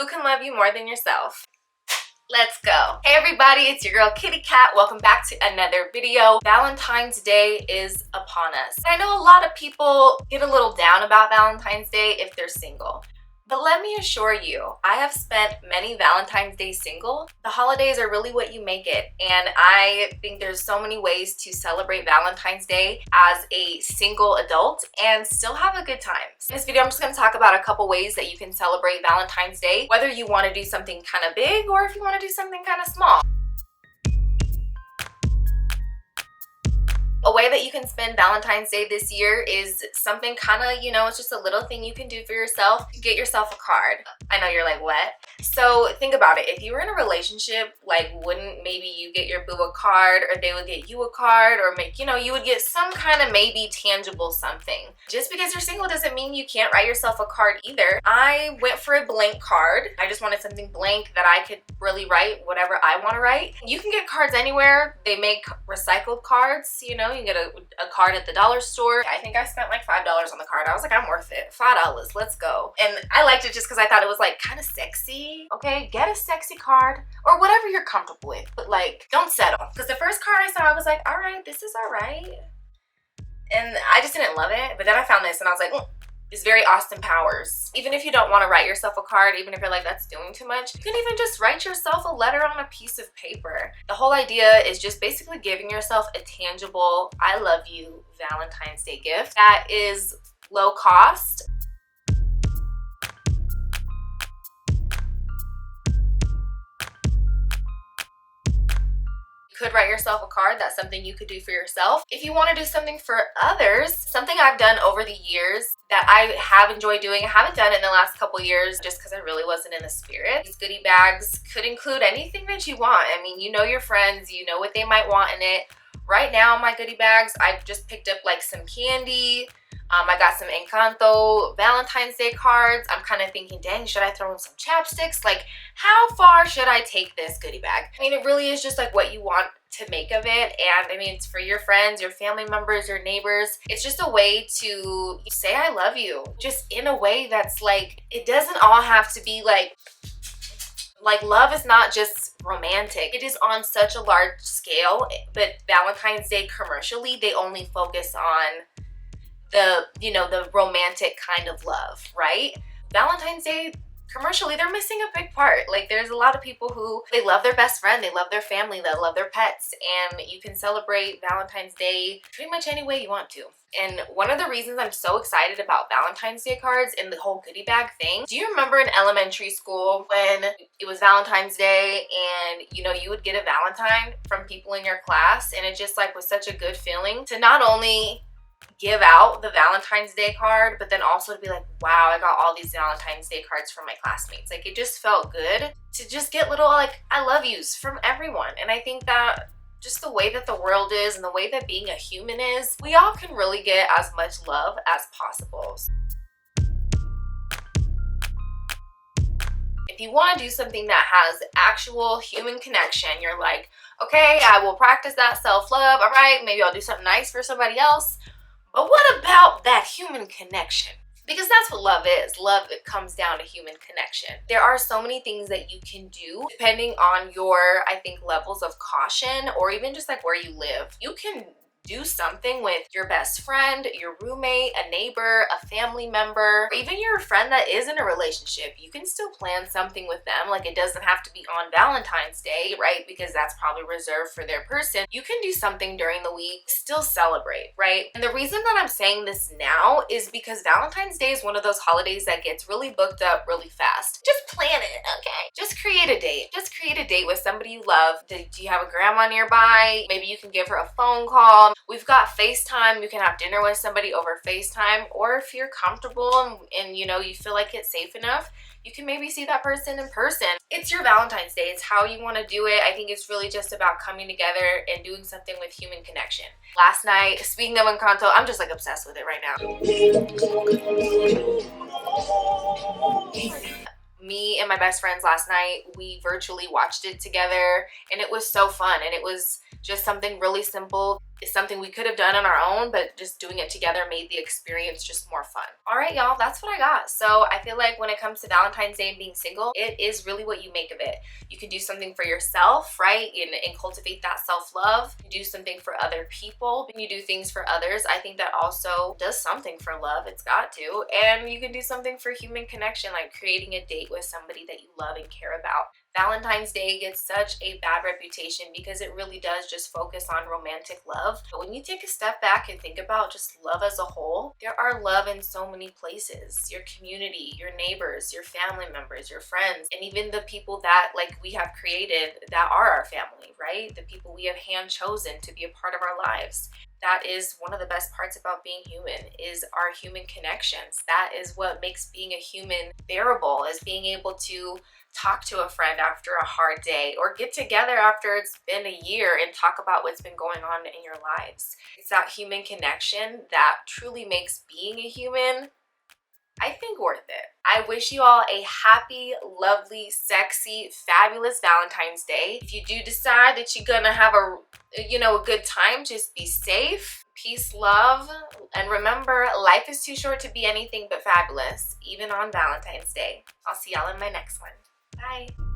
Who can love you more than yourself? Let's go. Hey everybody, it's your girl Kitty Cat. Welcome back to another video. Valentine's Day is upon us. I know a lot of people get a little down about Valentine's Day if they're single. But let me assure you, I have spent many Valentine's Day single. The holidays are really what you make it. And I think there's so many ways to celebrate Valentine's Day as a single adult and still have a good time. In this video, I'm just gonna talk about a couple ways that you can celebrate Valentine's Day, whether you wanna do something kind of big or if you wanna do something kind of small. A way that you can spend Valentine's Day this year is something kind of, it's just a little thing you can do for yourself. Get yourself a card. I know you're like, what? So think about it. If you were in a relationship, like wouldn't maybe you get your boo a card or they would get you a card or you would get some kind of maybe tangible something. Just because you're single doesn't mean you can't write yourself a card either. I went for a blank card. I just wanted something blank that I could really write whatever I want to write. You can get cards anywhere. They make recycled cards, you can get a card at the dollar store. I think I spent like $5 on the card. I was like, I'm worth it. $5, let's go. And I liked it just because I thought it was like kind of sexy. Okay, get a sexy card or whatever you're comfortable with, but like don't settle. Because the first card I saw, I was like, all right, this is all right. And I just didn't love it. But then I found this and I was like, it's very Austin Powers. Even if you don't want to write yourself a card, even if you're like, that's doing too much, you can even just write yourself a letter on a piece of paper. The whole idea is just basically giving yourself a tangible, I love you Valentine's Day gift that is low cost. Could write yourself a card. That's something you could do for yourself. If you want to do something for others, something I've done over the years that I have enjoyed doing, I haven't done it in the last couple years just because I really wasn't in the spirit. These goodie bags could include anything that you want. I mean, you know your friends, you know what they might want in it. Right now, my goodie bags, I've just picked up like some candy. I got some Encanto Valentine's Day cards. I'm kind of thinking, dang, should I throw in some chapsticks? Like, how far should I take this goodie bag? I mean, it really is just like what you want to make of it. And I mean, it's for your friends, your family members, your neighbors. It's just a way to say I love you, just in a way that's like, it doesn't all have to be like love is not just romantic. It is on such a large scale, but Valentine's Day commercially, they only focus on the romantic kind of love, right? Valentine's Day commercially, they're missing a big part. Like there's a lot of people who, they love their best friend, they love their family, they love their pets, and you can celebrate Valentine's Day pretty much any way you want to. And one of the reasons I'm so excited about Valentine's Day cards and the whole goodie bag thing, do you remember in elementary school when it was Valentine's Day and you would get a Valentine from people in your class, and it just like was such a good feeling to not only give out the Valentine's Day card, but then also to be like, wow, I got all these Valentine's Day cards from my classmates. Like it just felt good to just get little like I love yous from everyone. And I think that just the way that the world is and the way that being a human is, we all can really get as much love as possible. If you want to do something that has actual human connection, you're like, okay, I will practice that self-love. All right, maybe I'll do something nice for somebody else. But what about that human connection? Because that's what love is. Love, it comes down to human connection. There are so many things that you can do depending on your, I think, levels of caution or even just like where you live. You can do something with your best friend, your roommate, a neighbor, a family member, or even your friend that is in a relationship. You can still plan something with them. Like it doesn't have to be on Valentine's Day, right? Because that's probably reserved for their person. You can do something during the week, still celebrate, right? And the reason that I'm saying this now is because Valentine's Day is one of those holidays that gets really booked up really fast. Just plan it, okay? Just create a date. Just create a date with somebody you love. Do you have a grandma nearby? Maybe you can give her a phone call. We've got FaceTime. You can have dinner with somebody over FaceTime, or if you're comfortable and you feel like it's safe enough, you can maybe see that person in person. It's your Valentine's Day. It's how you want to do it. I think it's really just about coming together and doing something with human connection. Last night, speaking of Encanto, I'm just like obsessed with it right now. Me and my best friends last night, we virtually watched it together and it was so fun, and it was just something really simple. is something we could have done on our own, but just doing it together made the experience just more fun. All right, y'all, that's what I got. So I feel like when it comes to Valentine's Day and being single, it is really what you make of it. You can do something for yourself, right? And cultivate that self-love. You do something for other people. When you do things for others, I think that also does something for love. It's got to. And you can do something for human connection, like creating a date with somebody that you love and care about. Valentine's Day gets such a bad reputation because it really does just focus on romantic love. But when you take a step back and think about just love as a whole, there are love in so many places. Your community, your neighbors, your family members, your friends, and even the people that like we have created that are our family, right? The people we have hand chosen to be a part of our lives. That is one of the best parts about being human, is our human connections. That is what makes being a human bearable, is being able to talk to a friend after a hard day, or get together after it's been a year and talk about what's been going on in your lives. It's that human connection that truly makes being a human, I think, worth it. I wish you all a happy, lovely, sexy, fabulous Valentine's Day. If you do decide that you're gonna have a good time, just be safe. Peace, love, and remember, life is too short to be anything but fabulous, even on Valentine's Day. I'll see y'all in my next one. Bye.